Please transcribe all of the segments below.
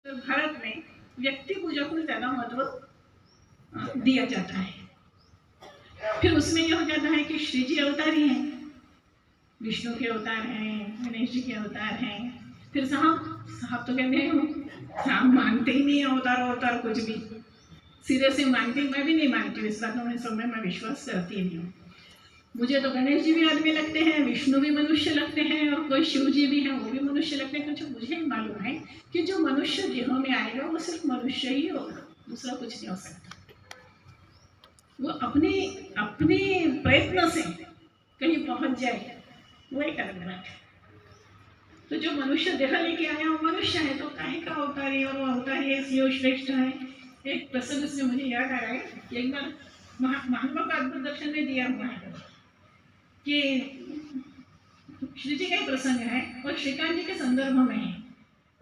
तो भारत में व्यक्ति पूजा को ज़्यादा महत्व दिया जाता है। फिर उसमें यह हो जाता है कि श्री जी अवतारी हैं, विष्णु के अवतार हैं, गणेश जी के अवतार हैं। फिर साहब तो कहते हैं हम मानते ही नहीं अवतार कुछ भी, सिरे से मानते, मैं भी नहीं मानती इस बातों में, सब में मैं विश्वास करती नहीं हूँ। मुझे तो गणेश जी भी आदमी लगते हैं, विष्णु भी मनुष्य लगते हैं, और कोई शिव जी भी हैं वो भी मनुष्य लगते हैं। क्योंकि मुझे ही मालूम है कि जो मनुष्य देहों में आएगा वो सिर्फ मनुष्य ही होगा, दूसरा कुछ नहीं हो सकता। वो अपने अपने प्रयत्न से कहीं पहुंच जाए, वो एक अलग बात है। तो जो मनुष्य देह लेके आया वो मनुष्य है, तो काहे का अवतारी, और वो अवतारी है इसलिए श्रेष्ठ है। एक प्रसंग से मुझे याद आ रहा है, एक बार महात्मा का अद्भुत दर्शन में दिया हुआ है कि श्री जी का एक प्रसंग है और श्रीकांत जी के संदर्भ में है।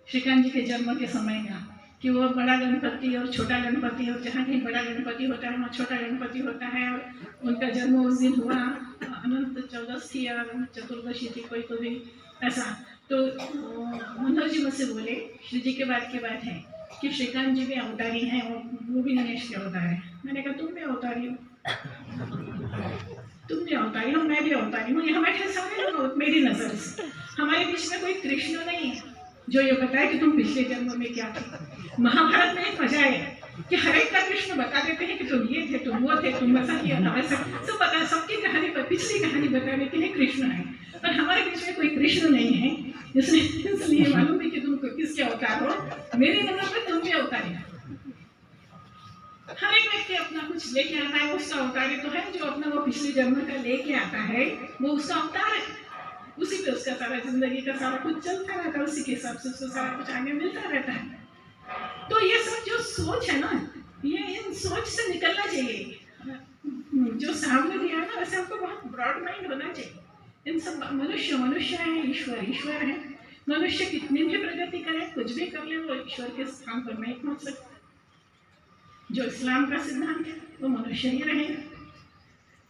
श्रीकांत जी के जन्म के समय का कि वो बड़ा गणपति और छोटा गणपति, और जहाँ कहीं बड़ा गणपति होता है वहाँ छोटा गणपति होता है, और उनका जन्म उस दिन हुआ, अनंत चौदस थी या चतुर्दशी थी, कोई भी ऐसा। तो मनोहर जी मुझसे बोले श्री जी के बाद की बात है कि श्रीकांत जी भी अवतारी हैं और वो भी गणेश के अवतार है। मैंने कहा तुम भी अवतारी हो, तुम भी अवतारी हो, मैं भी अवतारी हूँ। यहाँ बैठे सारे लोग मेरी नजर से, हमारे बीच में कोई कृष्ण नहीं है जो ये बताए कि तुम पिछले जन्म में क्या थे। महाभारत में एक मजा है कि हर एक का कृष्ण बता देते हैं कि तुम ये थे, तुम वो थे, तुम ऐसा किया था वैसा, सब बता, सबकी कहानी पर पिछली कहानी बता देते हैं कृष्ण है। पर हमारे बीच में कोई कृष्ण नहीं है, इसलिए मालूम है कि तुम किसके अवतार हो। मेरी नजर में तुम भी अवतारी हो। हर एक व्यक्ति अपना कुछ लेके आता है, उसका अवतारी तो है, जो अपना वो पिछले जन्म का लेके आता है वो उसका अवतार है। उसी पे उसका सारा जिंदगी का सारा कुछ चलता रहता है, उसी के हिसाब से उसको सारा कुछ आगे मिलता रहता है। तो ये सब जो सोच है ना, ये इन सोच से निकलना चाहिए। जो सामने दिया है ना, वैसे हमको बहुत ब्रॉड माइंड होना चाहिए। इन सब मनुष्य है, ईश्वर है। मनुष्य कितनी भी प्रगति करे, कुछ भी कर ले, वो ईश्वर के स्थान पर नहीं पहुंच सकता। जो इस्लाम का सिद्धांत है वो मनुष्य ही रहेगा,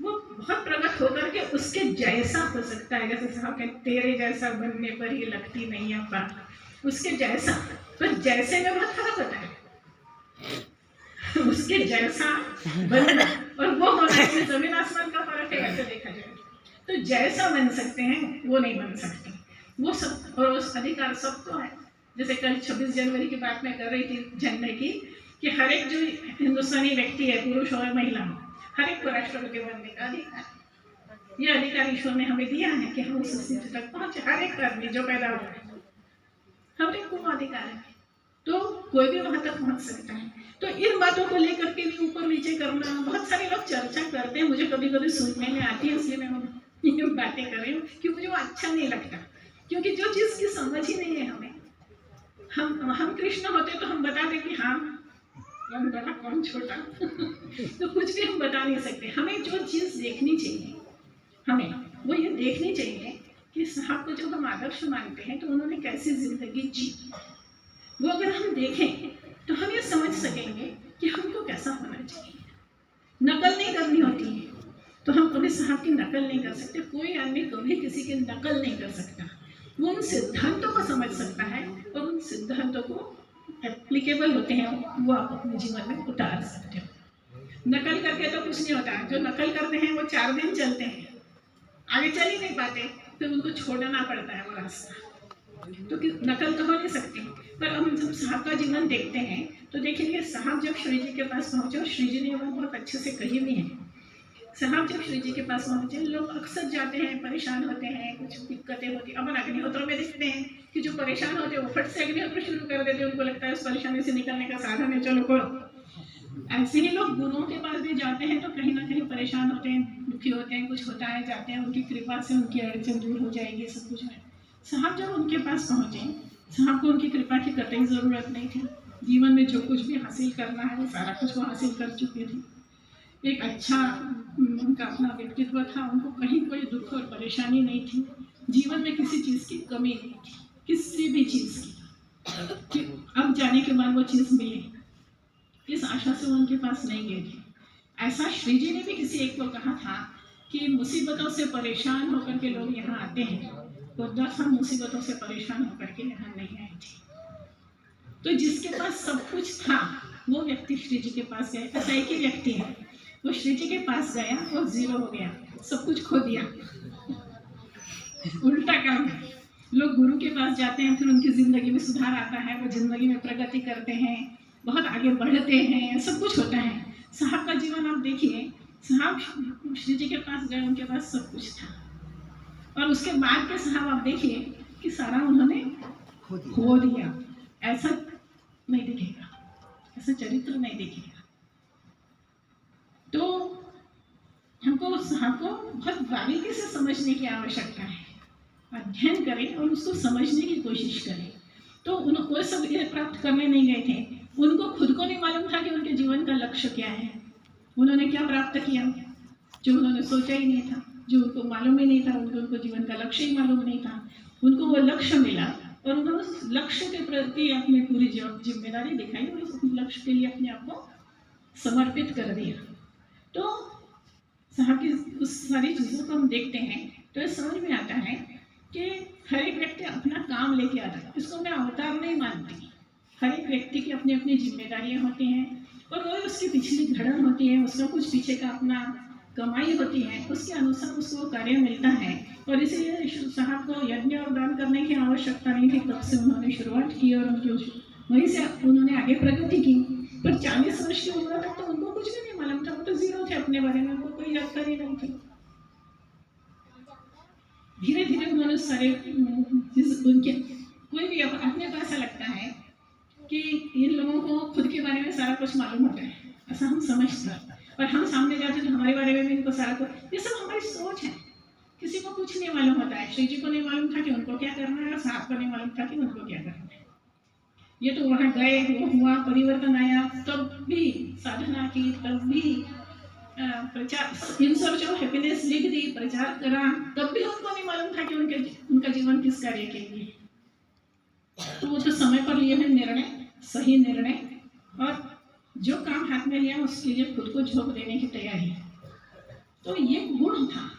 वो बहुत प्रगत होकर के उसके जैसा हो सकता है। जैसे साहब कहते तेरे जैसा बनने पर ही लगती नहीं है बात, उसके जैसा, पर जैसे में बहुत फर्क होता है। उसके जैसा बनना और वो होना, जमीन आसमान का फर्क है ऐसे देखा जाए। तो जैसा बन सकते हैं वो नहीं बन सकते, वो सब, और उस अधिकार सबको है। जैसे कल 26 जनवरी की बात मैं कर रही थी झंडे की, कि हर एक जो हिंदुस्तानी व्यक्ति है, पुरुष और महिला, हर एक को राष्ट्रपति बनने का अधिकार है। यह अधिकार ईश्वर ने हमें दिया है कि हम उस स्थिति तक पहुंचे। हर एक आदमी जो पैदा हुआ है, हर एक को अधिकार है, तो कोई भी वहां तक पहुंच सकता है। तो इन बातों को लेकर के भी ऊपर नीचे करना, बहुत सारे लोग चर्चा करते हैं, मुझे कभी कभी सुनने में आती है, इसलिए मैं बातें कर रही हूँ कि मुझे वो अच्छा नहीं लगता। क्योंकि जो चीज की समझ ही नहीं है हमें, हम कृष्ण होते तो हम बताते कि हाँ कौन बड़ा कौन छोटा तो कुछ भी हम बता नहीं सकते। हमें जो चीज देखनी चाहिए, हमें वो ये देखनी चाहिए कि साहब को जब हम आदर्श मानते हैं तो उन्होंने कैसी जिंदगी जी, वो अगर हम देखें तो हम ये समझ सकेंगे कि हमको कैसा होना चाहिए। नकल नहीं करनी होती है, तो हम कभी साहब की नकल नहीं कर सकते। कोई आदमी कभी किसी की नकल नहीं कर सकता, वो उन सिद्धांतों को समझ सकता है और उन सिद्धांतों को एप्लीकेबल होते हैं, वो आप अपने जीवन में उतार सकते हो। नकल करके तो कुछ नहीं होता। जो नकल करते हैं वो 4 दिन चलते हैं, आगे चल ही नहीं पाते, फिर उनको छोड़ना पड़ता है वो रास्ता। तो नकल तो हो नहीं सकती। पर हम जब साहब का जीवन देखते हैं तो देखेंगे साहब जब श्री जी के पास पहुंचे, और श्री जी ने वो बहुत अच्छे से कही भी है। साहब जब श्री जी के पास पहुंचे, लोग अक्सर जाते हैं, परेशान होते हैं, कुछ दिक्कतें होती हैं। अपन अग्निहोत्र में देखते हैं कि जो परेशान होते हैं वो फट से अग्निहोत्र शुरू कर देते हैं, उनको लगता है उस परेशानी से निकलने का साधन है, चलो करो। ऐसे ही लोग गुरुओं के पास भी जाते हैं तो कहीं ना कहीं परेशान होते हैं, दुखी होते हैं, कुछ होता है, जाते हैं, उनकी कृपा से उनकी अड़चन दूर हो जाएगी, सब कुछ है। साहब जब उनके पास पहुंचे, साहब को उनकी कृपा की कतई ज़रूरत नहीं थी। जीवन में जो कुछ भी हासिल करना है वो सारा कुछ वो हासिल कर चुके थे। एक अच्छा उनका अपना व्यक्तित्व था, उनको कहीं कोई दुख और परेशानी नहीं थी। जीवन में किसी चीज़ की कमी नहीं थी, किसी भी चीज़ की, कि अब जाने के बाद वो चीज़ मिले, इस आशा से वो उनके पास नहीं गए थे। ऐसा श्री जी ने भी किसी एक को कहा था कि मुसीबतों से परेशान होकर के लोग यहाँ आते हैं, तो 10 हम मुसीबतों से परेशान होकर के यहाँ नहीं आए थे। तो जिसके पास सब कुछ था वो व्यक्ति श्री जी के पास गया। ऐसा एक ही व्यक्ति है, वो श्री जी के पास गया और जीरो हो गया, सब कुछ खो दिया। उल्टा काम है। लोग गुरु के पास जाते हैं, फिर उनकी जिंदगी में सुधार आता है, वो जिंदगी में प्रगति करते हैं, बहुत आगे बढ़ते हैं, सब कुछ होता है। साहब का जीवन आप देखिए, साहब श्री जी के पास गए, उनके पास सब कुछ था, और उसके बाद के साहब आप देखिए कि सारा उन्होंने खो दिया। ऐसा नहीं दिखेगा, ऐसा चरित्र नहीं दिखेगा। तो हमको साहब को बहुत बारीकी से समझने की आवश्यकता है, अध्ययन करें और उसको समझने की कोशिश करें। तो वो सब ये प्राप्त करने नहीं गए थे, उनको खुद को नहीं मालूम था कि उनके जीवन का लक्ष्य क्या है। उन्होंने क्या प्राप्त किया जो उन्होंने सोचा ही नहीं था, जो उनको मालूम ही नहीं था, उनको जीवन का लक्ष्य ही मालूम नहीं था। उनको वो लक्ष्य मिला और उन्होंने उस लक्ष्य के प्रति अपनी पूरी जिम्मेदारी दिखाई और उस लक्ष्य के लिए अपने आप को समर्पित कर दिया। तो साहब की उस सारी चीज़ों को हम देखते हैं तो ये समझ में आता है कि हर एक व्यक्ति अपना काम लेके आता है। इसको मैं अवतार नहीं मानती। हर एक व्यक्ति की अपनी अपनी जिम्मेदारियां होती हैं और वो उसकी पिछली घड़न होती है, उसका कुछ पीछे का अपना कमाई होती है, उसके अनुसार उसको कार्य मिलता है। और इसीलिए साहब को यज्ञ और दान करने की आवश्यकता नहीं थी, तब से उन्होंने शुरुआत की और उनकी वहीं से उन्होंने आगे प्रगति की। पर 40 वर्ष की उम्र तक तो उनको कुछ भी नहीं मालूम था, वो तो जीरो थे अपने बारे में, उनको कोई जानकारी नहीं थी। धीरे धीरे उन्होंने सारे उनके कोई भी अपने को ऐसा लगता है कि इन लोगों को खुद के बारे में सारा कुछ मालूम होता है, ऐसा हम समझते हैं। और हम सामने जाते तो हमारे बारे में भी इनको सारा कुछ, ये सब हमारी सोच है। किसी को कुछ नहीं मालूम होता है। श्री जी को नहीं मालूम था कि उनको क्या करना है और साहब को नहीं मालूम था कि उनको क्या करना है। ये तो वहाँ गए, वो हुआ, परिवर्तन आया, तब भी साधना की, तब भी प्रचार इन सर्च ऑफ हैप्पीनेस लिख दी, प्रचार करा, तब भी उनको नहीं मालूम था कि उनका जीवन किस कार्य के लिए। तो वो तो समय पर लिए हुए निर्णय, सही निर्णय, और जो काम हाथ में लिया उसके लिए खुद को झोंक देने की तैयारी। तो ये गुण था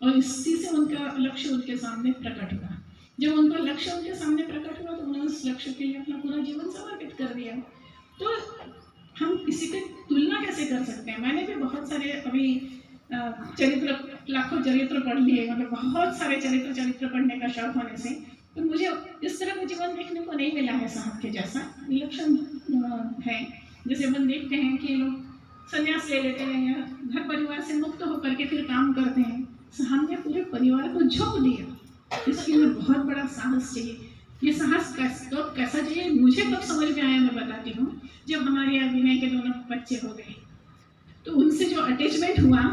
और इसी से उनका लक्ष्य उनके सामने प्रकट हुआ। जब उनका लक्ष्य उनके सामने प्रकट हुआ तो उन्होंने उस लक्ष्य के लिए अपना पूरा जीवन समर्पित कर दिया। तो हम किसी की तुलना कैसे कर सकते हैं? मैंने भी बहुत सारे अभी चरित्र, लाखों चरित्र पढ़ लिए, मतलब बहुत सारे चरित्र पढ़ने का शौक होने से तो मुझे इस तरह का जीवन देखने को नहीं मिला है साहब के जैसा। विलक्षण है। जैसे अपन देखते हैं कि लोग संन्यास ले लेते हैं या घर परिवार से मुक्त होकर के फिर काम करते हैं, साहब ने पूरे परिवार को झोंक दिया। इसके लिए बहुत बड़ा साहस चाहिए। ये साहस कैसा चाहिए मुझे कब समझ में आया मैं बताती हूँ। जब हमारे विनय के दोनों बच्चे हो गए तो उनसे जो अटैचमेंट हुआ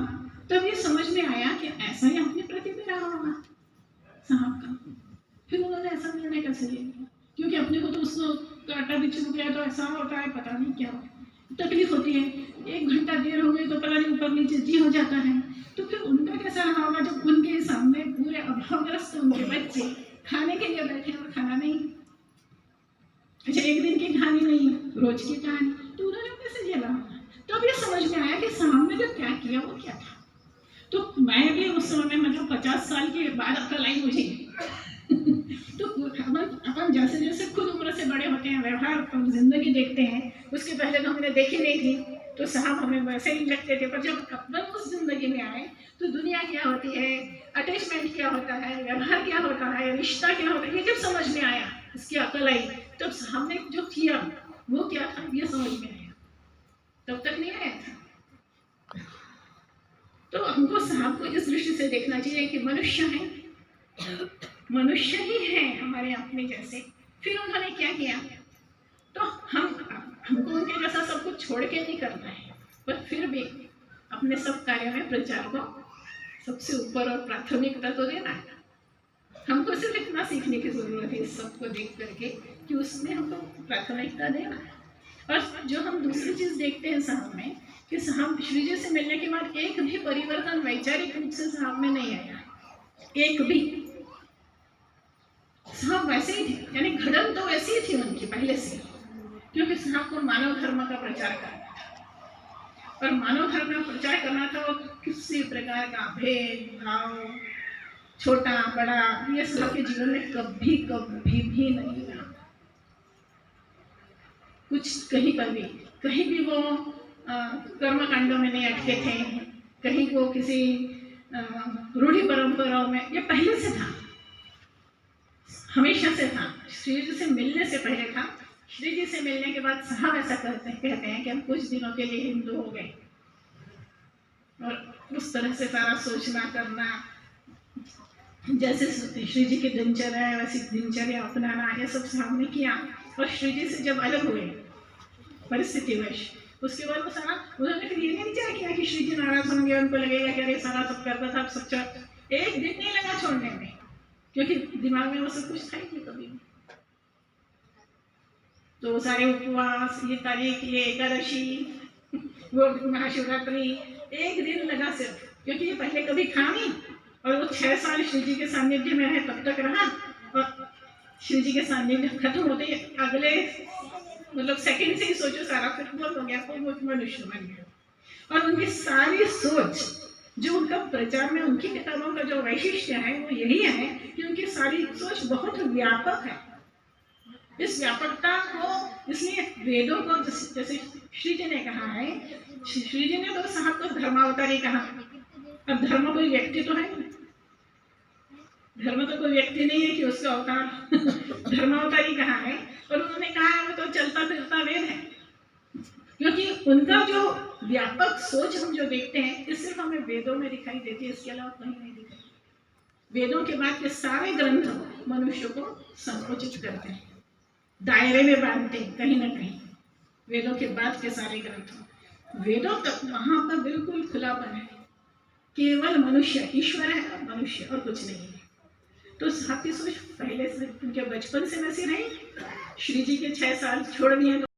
तब ये समझ में आया कि ऐसा ही अपने प्रति भी रहा होगा साहब का। फिर उन्होंने ऐसा निर्णय कैसे ले लिया, क्योंकि अपने को तो उसको काटा भी चुप गया तो ऐसा होता है, पता नहीं क्या तकलीफ होती है। 1 घंटा देर हो गई तो पता नहीं ऊपर नीचे जी हो जाता है। तो फिर उनका कैसा रहा होगा जब उनके सामने पूरे अभावग्रस्त उनके बच्चे खाने के लिए बैठे और खाना नहीं। अच्छा, एक दिन की कहानी नहीं, रोज की कहानी। तो उन्होंने कैसे झेला होगा? तो अब ये समझ में आया कि सामने जो क्या किया वो क्या था। तो मैं भी उस समय में मतलब 50 साल के बाद अकल आई मुझे। तो अपन जैसे जैसे खुद उम्र से बड़े होते हैं, व्यवहार जिंदगी देखते हैं, उसके पहले तो हमने देखी नहीं थी तो साहब हमें वैसे ही लगते थे। पर जब अपन उस जिंदगी में आए तो दुनिया क्या होती है, अटैचमेंट क्या होता है, व्यवहार क्या होता है, रिश्ता क्या होता है, ये जब समझ में आया, इसकी अकल आई, तब साहब ने जो किया वो क्या था ये समझ में आया। तब तक नहीं आया था। तो हमको साहब को इस दृष्टि से देखना चाहिए कि मनुष्य है, मनुष्य ही है हमारे अपने जैसे। फिर उन्होंने क्या किया, तो हमको उनके जैसा सब कुछ छोड़ के नहीं करना है, पर फिर भी अपने सब कार्य में प्रचार को सबसे ऊपर और प्राथमिकता तो देना है। हमको सिर्फ इतना सीखने की जरूरत है इस सब को देख करके कि उसमें हमको प्राथमिकता देना है। और जो हम दूसरी चीज देखते हैं साहब में कि साहब श्री जी से मिलने के बाद एक भी परिवर्तन वैचारिक रूप से साहब में नहीं आया, एक भी। साहब वैसे ही थे, यानी घड़न तो वैसी ही थी उनकी पहले से, क्योंकि साहब को मानव धर्म का प्रचार करना था। और मानव धर्म का प्रचार करना था, और किसी प्रकार का भेदभाव, छोटा बड़ा, ये साहब के जीवन में कभी भी नहीं हुआ। कुछ कहीं भी वो कर्म कांडों में नहीं अटके थे, कहीं वो किसी रूढ़ि परंपराओं में, ये पहले से था, हमेशा से था। श्री जी से मिलने से पहले था। श्री जी से मिलने के बाद साहब ऐसा कहते हैं कि हम कुछ दिनों के लिए हिंदू हो गए, और उस तरह से सारा सोचना करना, जैसे श्री जी की दिनचर्या है वैसी दिनचर्या अपनाना, ये सब साहब ने किया। और श्री जी से जब अलग हुए परिस्थितिवश, उसके बाद वो सारा उन्होंने फिर ये नहीं विचार किया कि श्री जी नाराज होंगे, उनको लगेगा कि अरे सारा सब करता था, सब एक दिन नहीं लगा छोड़ने में, क्योंकि दिमाग में वो सब कुछ था ही नहीं कभी भी। तो सारे उपवास, ये तारीख, ये एकादशी, वो महाशिवरात्रि, एक दिन लगा सिर्फ, क्योंकि ये पहले कभी था नहीं, और वो 6 साल श्री जी के सानिध्य में रहे, तब तक रहा, और श्री जी के सानिध्य खत्म होते ही अगले मतलब सेकंड से ही सोचो सारा फिर हो गया, कोई मनुष्य बन गया। और उनकी सारी सोच, जो उनका प्रचार में उनकी किताबों का जो वैशिष्ट्य है वो यही है कि उनकी सारी सोच बहुत व्यापक है। इस व्यापकता को, इसलिए वेदों को जैसे श्री जी ने कहा है, श्री जी ने तो साहब को धर्मावतारी कहा। अब धर्म कोई व्यक्ति तो है नहीं, धर्म तो कोई व्यक्ति नहीं है कि उसका अवतार धर्मावतारी कहा है, और उन्होंने कहा है वो तो चलता फिरता वेद है, क्योंकि उनका जो व्यापक सोच हम जो देखते हैं, ये सिर्फ हमें वेदों में दिखाई देती है, इसके अलावा कहीं नहीं दिखाई। वेदों के बाद के सारे ग्रंथ मनुष्य को संकोचित करते हैं, दायरे में बांधते हैं कहीं ना कहीं। वेदों के बाद के सारे ग्रंथ, वेदों तक वहां पर बिल्कुल खुलापन है, केवल मनुष्य, ईश्वर है मनुष्य और कुछ नहीं है। तो साथ ही सोच पहले से उनके बचपन से वैसी रही, श्री जी के 6 साल छोड़ दिए